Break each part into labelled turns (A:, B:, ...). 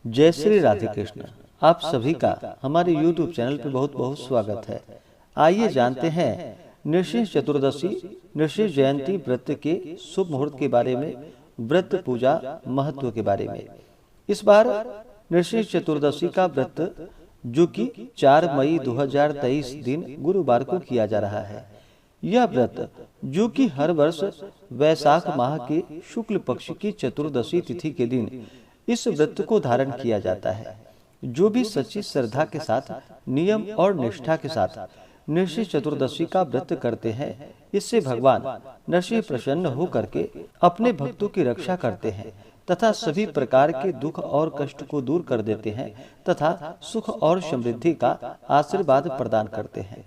A: जय श्री राधे कृष्ण। आप सभी का हमारे YouTube चैनल पे बहुत बहुत स्वागत है। आइए जानते हैं नृसिंह चतुर्दशी नृसिंह जयंती व्रत के शुभ मुहूर्त के बारे में, व्रत पूजा महत्व के बारे में। इस बार नृसिंह चतुर्दशी का व्रत जो कि 4 मई 2023 दिन गुरुवार को किया जा रहा है। यह व्रत जो कि हर वर्ष वैशाख माह के शुक्ल पक्ष की चतुर्दशी तिथि के दिन इस व्रत को धारण किया जाता है। जो भी सच्ची श्रद्धा के साथ, नियम और निष्ठा के साथ नृसिंह चतुर्दशी का व्रत करते हैं, इससे भगवान नृसिंह प्रसन्न होकर के अपने भक्तों की रक्षा करते हैं तथा सभी प्रकार के दुख और कष्ट को दूर कर देते हैं तथा सुख और समृद्धि का आशीर्वाद प्रदान करते हैं।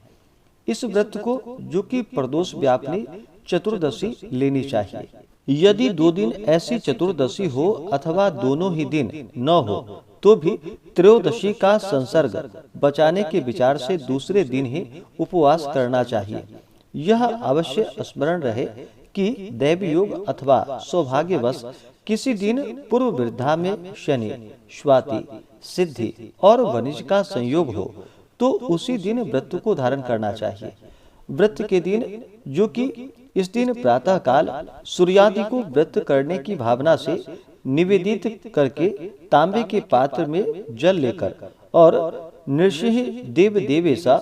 A: इस व्रत को जो कि प्रदोष व्यापिनी चतुर्दशी लेनी चाहिए। यदि 2 दिन ऐसी चतुर्दशी हो अथवा दोनों ही दिन न हो तो भी त्रयोदशी का संसर्ग बचाने के विचार से दूसरे दिन ही उपवास करना चाहिए। यह अवश्य स्मरण रहे कि दैव योग अथवा सौभाग्यवश किसी दिन पूर्व वृद्धा में शनि, स्वाति, सिद्धि और वनिज का संयोग हो तो उसी दिन व्रत को धारण करना चाहिए। व्रत के दिन जो कि इस दिन प्रातः काल सूर्यादि को व्रत करने की भावना से निवेदित करके तांबे के पात्र में जल लेकर और नृसिंह देव देवेशा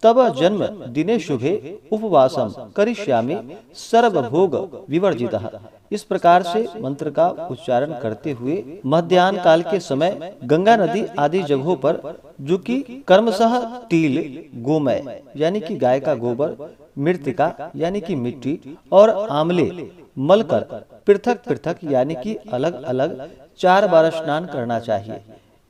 A: तब जन्म दिने शुभे उपवासम करिष्यामि सर्वभोग विवर्जितः, इस प्रकार से मंत्र का उच्चारण करते हुए मध्याह्न काल के समय गंगा नदी आदि जगहों पर जो कि कर्मशः तिल, गोमय यानी कि गाय का गोबर, मृतिका यानी कि मिट्टी और आंवले मलकर पृथक पृथक यानी कि अलग अलग 4 बार स्नान करना चाहिए।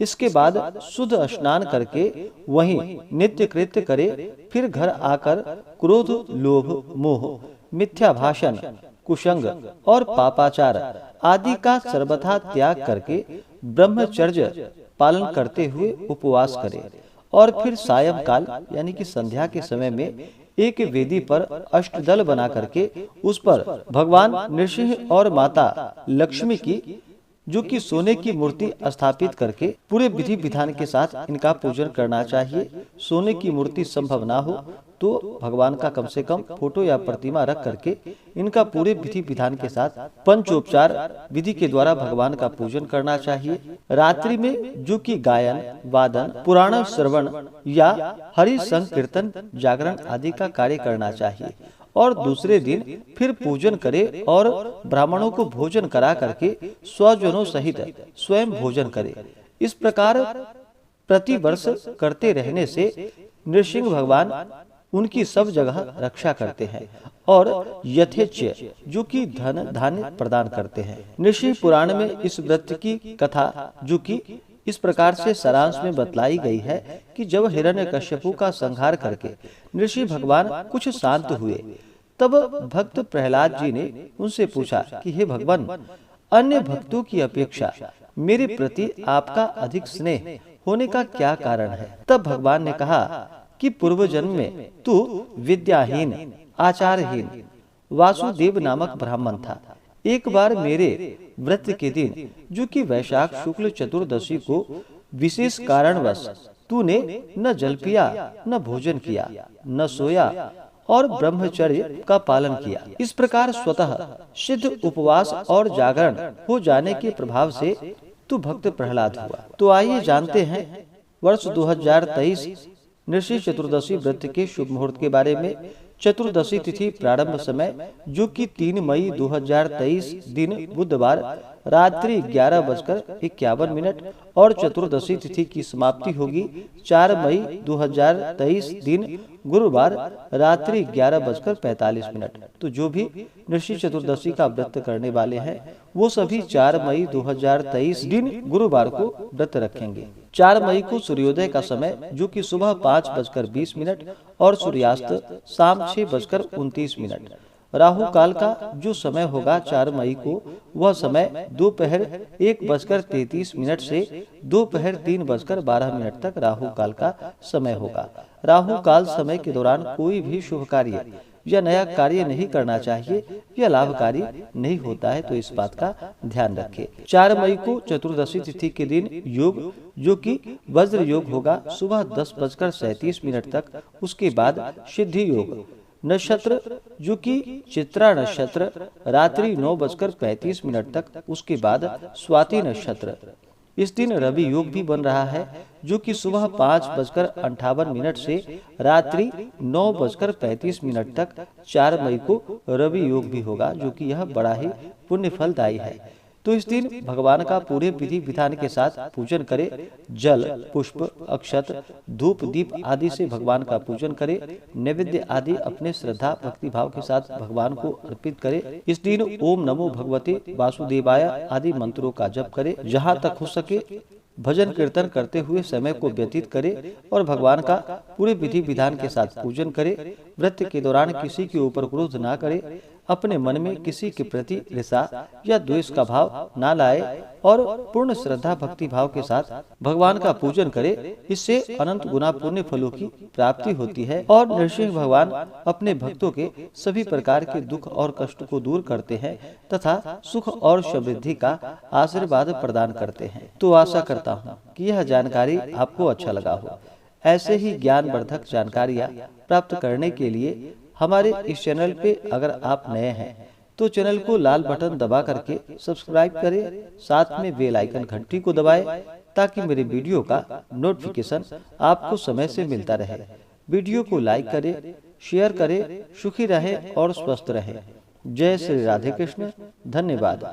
A: इसके बाद शुद्ध स्नान करके वहीं नित्य कृत्य करे। फिर घर आकर क्रोध, लोभ, मोह, मिथ्या भाषण, कुसंग और पापाचार आदि का सर्वथा त्याग करके ब्रह्मचर्य पालन करते हुए उपवास करे और फिर सायंकाल यानी कि संध्या के समय में एक वेदी पर अष्टदल बना करके उस पर भगवान नृसिंह और माता लक्ष्मी की जो कि सोने की मूर्ति स्थापित करके पूरे विधि विधान के साथ इनका पूजन करना चाहिए। सोने की मूर्ति संभव ना हो तो भगवान का कम से कम फोटो या प्रतिमा रख करके इनका पूरे विधि विधान के साथ पंचोपचार विधि के द्वारा भगवान का पूजन करना चाहिए। रात्रि में जो कि गायन, वादन, पुराण श्रवण या हरि संकीर्तन, जागरण आदि का कार्य करना चाहिए और दूसरे दिन फिर पूजन करे और ब्राह्मणों को भोजन करा करके स्वजनों सहित स्वयं भोजन करे। इस प्रकार प्रति वर्ष करते रहने से नृसिंह भगवान उनकी सब जगह रक्षा करते हैं और यथेच्छ जो कि धन धान्य प्रदान करते हैं। नृसिंह पुराण में इस व्रत की कथा जो कि इस प्रकार से सारांश में बतलाई गई है कि जब हिरण्यकश्यपु का संहार करके नृसिंह भगवान कुछ शांत हुए तब भक्त प्रहलाद जी ने उनसे पूछा कि हे भगवान, अन्य भक्तों की अपेक्षा मेरे प्रति आपका अधिक स्नेह होने का क्या कारण है? तब भगवान ने कहा कि पूर्व जन्म में तू विद्याहीन, आचारहीन वासुदेव नामक ब्राह्मण था। एक बार मेरे व्रत के दिन जो कि वैशाख शुक्ल चतुर्दशी को विशेष कारणवश तूने न जल पिया, न भोजन किया, न सोया और ब्रह्मचर्य का पालन किया। इस प्रकार स्वतः सिद्ध उपवास और जागरण हो जाने के प्रभाव से तू भक्त प्रहलाद हुआ। तो आइए जानते हैं वर्ष 2023 नृसिंह चतुर्दशी व्रत के शुभ मुहूर्त के बारे में। चतुर्दशी तिथि प्रारंभ समय जो कि 3 मई 2023 दिन बुधवार रात्रि 11:51 और चतुर्दशी तिथि की समाप्ति होगी 4 मई 2023 दिन गुरुवार रात्रि 11:45। तो जो भी नृसिंह चतुर्दशी का व्रत करने वाले हैं वो सभी 4 मई 2023 दिन गुरुवार को व्रत रखेंगे। 4 मई को सूर्योदय का समय जो कि सुबह 5:20 और सूर्यास्त शाम 6:29। राहु काल का जो समय होगा 4 मई को, वह समय दोपहर 1:33 से दोपहर 3:12 तक राहु काल का समय होगा। राहु काल समय के दौरान कोई भी शुभ कार्य या नया कार्य नहीं करना चाहिए, यह लाभकारी नहीं होता है, तो इस बात का ध्यान रखें। 4 मई को चतुर्दशी तिथि के दिन योग जो कि वज्र योग होगा सुबह 10:37 तक, उसके बाद सिद्धि योग। नक्षत्र जो कि चित्रा नक्षत्र रात्रि 9:35 तक, उसके बाद स्वाति नक्षत्र। इस दिन रवि योग भी बन रहा है जो कि सुबह 5:58 से रात्रि 9:35 तक 4 मई को रवि योग भी होगा, जो कि यह बड़ा ही पुण्य फलदायी है। तो इस दिन भगवान का पूरे विधि विधान के साथ पूजन करें। जल, पुष्प, अक्षत, धूप, दीप आदि से भगवान का पूजन करें। नैवेद्य आदि अपने श्रद्धा भक्ति भाव के साथ भगवान को अर्पित करें। इस दिन ओम नमो भगवते वासुदेवाय आदि मंत्रों का जप करें। जहाँ तक हो सके भजन कीर्तन करते हुए समय को व्यतीत करे और भगवान का पूरे विधि विधान के साथ पूजन करे। व्रत के दौरान किसी के ऊपर क्रोध ना करे, अपने मन में किसी के प्रति ईर्ष्या या द्वेष का भाव ना लाए और पूर्ण श्रद्धा भक्ति भाव के साथ भगवान का पूजन करे। इससे अनंत गुना पुण्य फलों की प्राप्ति होती है और नृसिंह भगवान अपने भक्तों के सभी प्रकार के दुख और कष्ट को दूर करते हैं तथा सुख और समृद्धि का आशीर्वाद प्रदान करते हैं। तो आशा करता हूँ कि यह जानकारी आपको अच्छा लगा हो। ऐसे ही ज्ञानवर्धक जानकारियाँ प्राप्त करने के लिए हमारे इस चैनल पे अगर आप नए हैं तो चैनल को लाल बटन दबा करके सब्सक्राइब करें, साथ में बेल आइकन घंटी को दबाएं ताकि मेरे वीडियो का नोटिफिकेशन आपको समय से मिलता रहे। वीडियो को लाइक करें, शेयर करें। सुखी रहें और स्वस्थ रहें। जय श्री राधे कृष्ण। धन्यवाद।